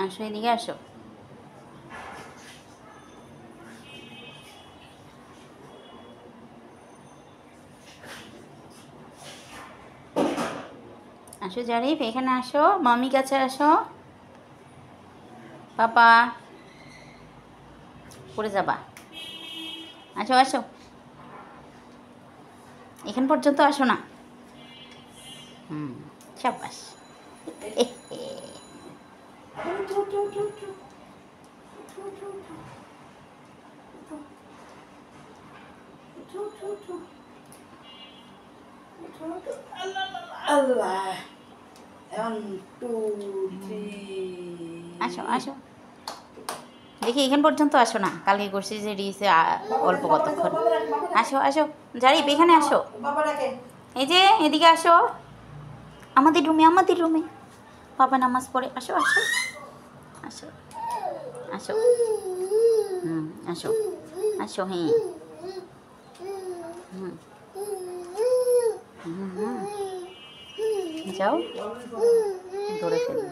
আসো, এদিকে আসো। আসো জারিফ, এখানে আসো, মামি কাছে আসো। পাপা, পড়ে যাবা। আসো আসো, এখান পর্যন্ত আসো না। সাবাস। আল্লাহ 1 2 3 আসো আসো, দেখি এখান পর্যন্ত আসো না। কালকে করছি যে রিসে অল্প কতক্ষণ। আসো আসো জারিফ, এখানে আসো। এই যে এদিকে আসো, আমাদের রুমে, আমাদের রুমে। বাবা নামাজ পড়ে। আসো আসো আসো আসো। আসো আসো। হ্যাঁ, যাও, ধরে ফেলবে।